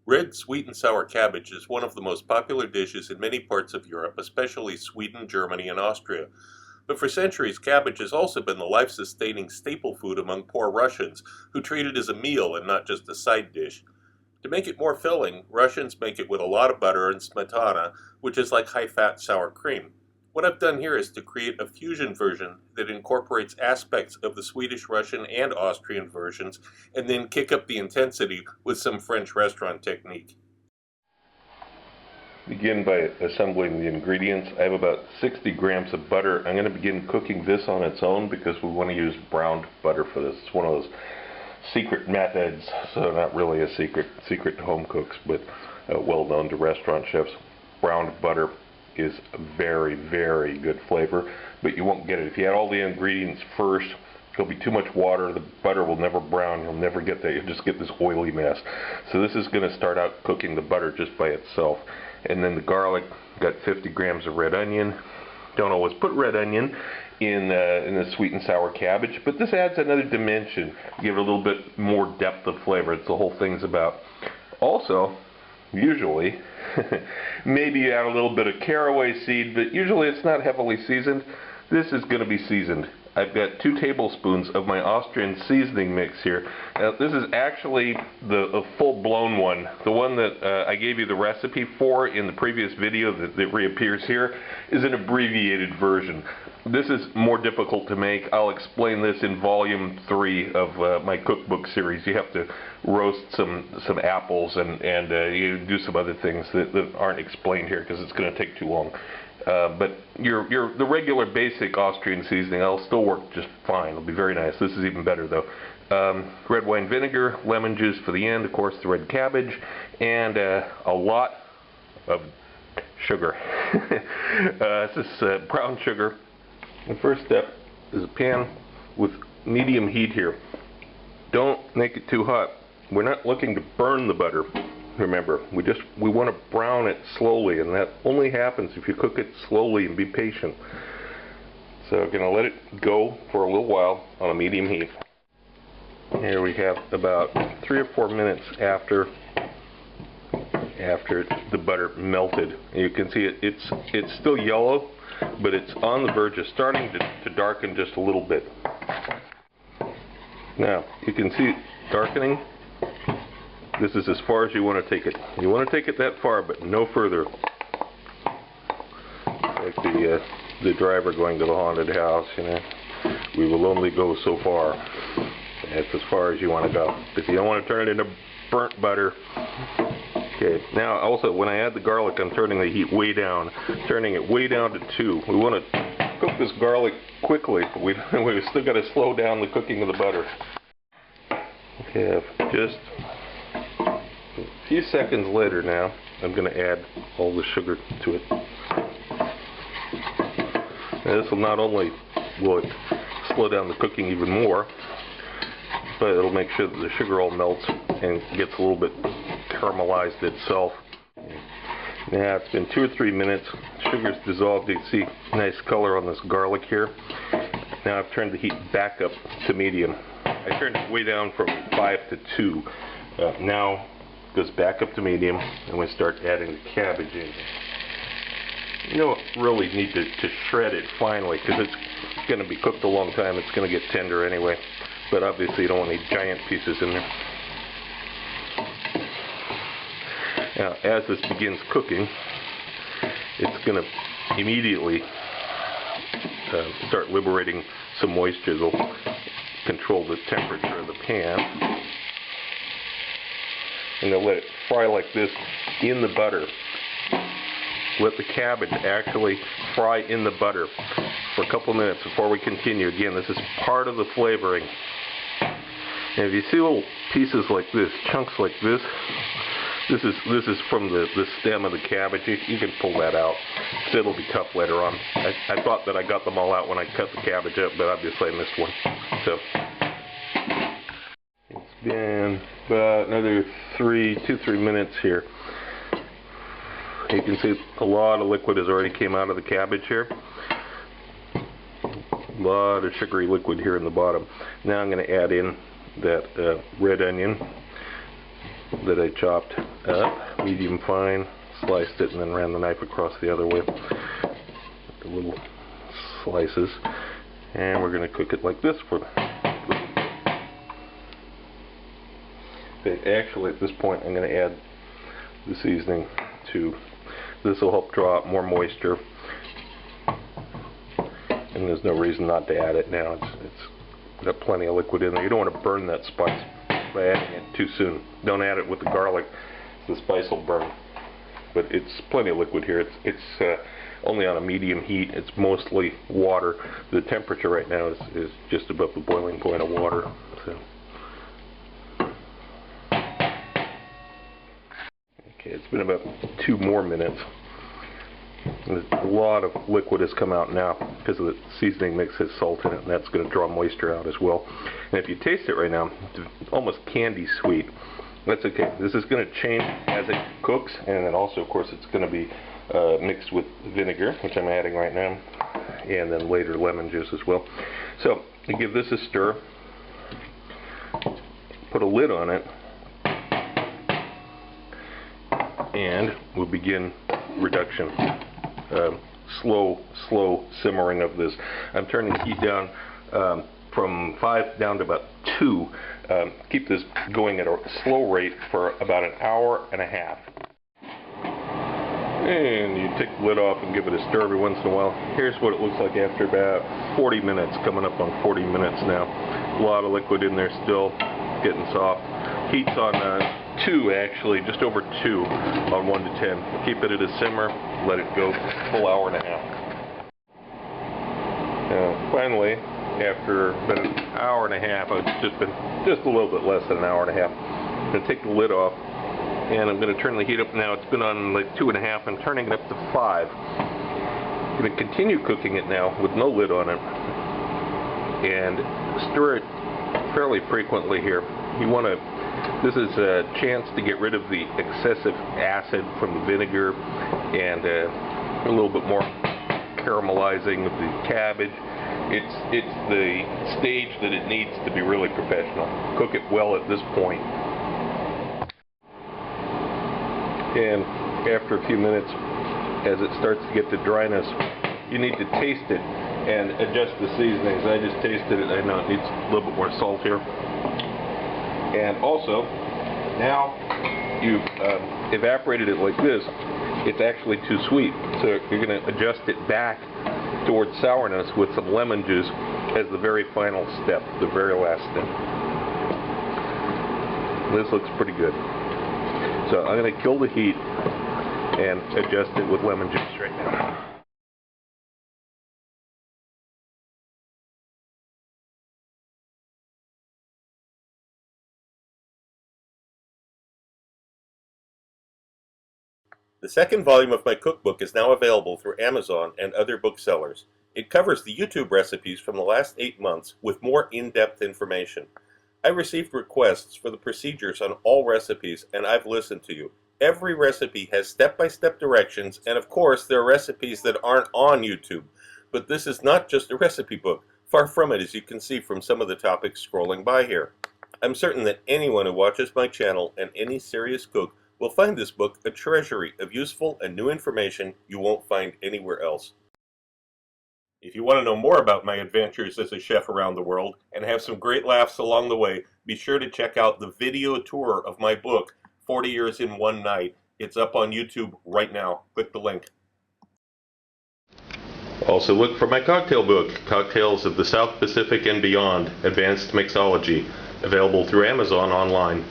Red sweet and sour cabbage is one of the most popular dishes in many parts of Europe, especially Sweden, Germany, and Austria. But for centuries, cabbage has also been the life-sustaining staple food among poor Russians, who treat it as a meal and not just a side dish. To make it more filling, Russians make it with a lot of butter and smetana, which is like high-fat sour cream. What I've done here is to create a fusion version that incorporates aspects of the Swedish, Russian, and Austrian versions, and then kick up the intensity with some French restaurant technique. Begin by assembling the ingredients. I have about 60 grams of butter. I'm going to begin cooking this on its own because we want to use browned butter for this. It's one of those secret methods, so not really a secret to home cooks, but well known to restaurant chefs. Browned butter is a very, very good flavor, but you won't get it. If you add all the ingredients first, there'll be too much water, the butter will never brown, you'll never get that, you'll just get this oily mess. So this is going to start out cooking the butter just by itself. And then the garlic, got 50 grams of red onion. Don't always put red onion in the sweet and sour cabbage, but this adds another dimension, give it a little bit more depth of flavor. It's the whole thing's about. Also, usually, maybe you add a little bit of caraway seed, but usually it's not heavily seasoned. This is going to be seasoned. I've got 2 tablespoons of my Austrian seasoning mix here. Now, this is actually the full-blown one. The one that I gave you the recipe for in the previous video that reappears here is an abbreviated version. This is more difficult to make. I'll explain this in volume 3 of my cookbook series. You have to roast some apples and you do some other things that aren't explained here because it's going to take too long. But the regular basic Austrian seasoning will still work just fine. It'll be very nice. This is even better though. Red wine vinegar, lemon juice for the end, of course the red cabbage, and a lot of sugar. This is brown sugar. The first step is a pan with medium heat here. Don't make it too hot. We're not looking to burn the butter. Remember, we want to brown it slowly, and that only happens if you cook it slowly and be patient. So we're going to let it go for a little while on a medium heat. Here we have about 3 or 4 minutes after the butter melted. And you can see it's still yellow, but it's on the verge of starting to darken just a little bit. Now, you can see it darkening. This is as far as you want to take it. You want to take it that far, but no further. Like the driver going to the haunted house, you know. We will only go so far. That's as far as you want to go. If you don't want to turn it into burnt butter. Okay, now also when I add the garlic, I'm turning the heat way down. Turning it way down to 2. We want to cook this garlic quickly. We've still got to slow down the cooking of the butter. Okay, just a few seconds later now, I'm going to add all the sugar to it. Now this will not only slow down the cooking even more, but it'll make sure that the sugar all melts and gets a little bit caramelized itself. Now it's been 2 or 3 minutes. Sugar's dissolved. You can see nice color on this garlic here. Now I've turned the heat back up to medium. I turned it way down from 5 to 2. Now it goes back up to medium, and we start adding the cabbage in. You don't really need to shred it finely because it's going to be cooked a long time. It's going to get tender anyway. But obviously you don't want any giant pieces in there. Now, as this begins cooking, it's going to immediately start liberating some moisture that'll control the temperature of the pan. And they'll let it fry like this in the butter. Let the cabbage actually fry in the butter for a couple minutes before we continue. Again, this is part of the flavoring. And if you see little pieces like this, chunks like this, this is from the stem of the cabbage. You can pull that out. So it'll be tough later on. I thought that I got them all out when I cut the cabbage up, but obviously I missed one. So it's been about another 2-3 minutes here. You can see a lot of liquid has already came out of the cabbage here. A lot of sugary liquid here in the bottom. Now I'm going to add in that red onion. that I chopped up, medium fine, sliced it, and then ran the knife across the other way. The little slices. And we're going to cook it like this for actually at this point I'm going to add the seasoning to this. Will help draw out more moisture, and there's no reason not to add it now. It's got plenty of liquid in there. You don't want to burn that spice by adding it too soon. Don't add it with the garlic, the spice will burn. But it's plenty of liquid here. It's only on a medium heat. It's mostly water. The temperature right now is just above the boiling point of water. So. Okay, it's been about 2 more minutes. A lot of liquid has come out now because of the seasoning mix has salt in it, and that's going to draw moisture out as well. And if you taste it right now, it's almost candy sweet. That's okay. This is going to change as it cooks, and then also, of course, it's going to be mixed with vinegar, which I'm adding right now, and then later lemon juice as well. So, you give this a stir, put a lid on it, and we'll begin reduction. Slow simmering of this. I'm turning the heat down from 5 down to about 2. Keep this going at a slow rate for about an hour and a half. And you take the lid off and give it a stir every once in a while. Here's what it looks like after about 40 minutes, coming up on 40 minutes now. A lot of liquid in there still, getting soft. Heat's on 2 actually, just over 2 on 1 to 10. Keep it at a simmer, let it go full hour and a half. Finally, after about an hour and a half, it's been just a little bit less than an hour and a half. I'm going to take the lid off, and I'm going to turn the heat up now. It's been on like 2.5. I'm turning it up to 5. I'm going to continue cooking it now with no lid on it, and stir it fairly frequently here. You want to. This is a chance to get rid of the excessive acid from the vinegar, and a little bit more caramelizing of the cabbage. It's the stage that it needs to be really professional. Cook it well at this point. And after a few minutes, as it starts to get to dryness, you need to taste it and adjust the seasonings. I just tasted it. I know it needs a little bit more salt here. And also, now you've evaporated it like this, it's actually too sweet. So you're going to adjust it back towards sourness with some lemon juice as the very final step, the very last step. This looks pretty good. So I'm going to kill the heat and adjust it with lemon juice right now. The second volume of my cookbook is now available through Amazon and other booksellers. It covers the YouTube recipes from the last 8 months with more in-depth information. I received requests for the procedures on all recipes, and I've listened to you. Every recipe has step-by-step directions, and of course there are recipes that aren't on YouTube. But this is not just a recipe book. Far from it, as you can see from some of the topics scrolling by here. I'm certain that anyone who watches my channel and any serious cook will find this book a treasury of useful and new information you won't find anywhere else. If you want to know more about my adventures as a chef around the world and have some great laughs along the way, be sure to check out the video tour of my book, 40 Years in One Night. It's up on YouTube right now. Click the link. Also look for my cocktail book, Cocktails of the South Pacific and Beyond, Advanced Mixology, available through Amazon online.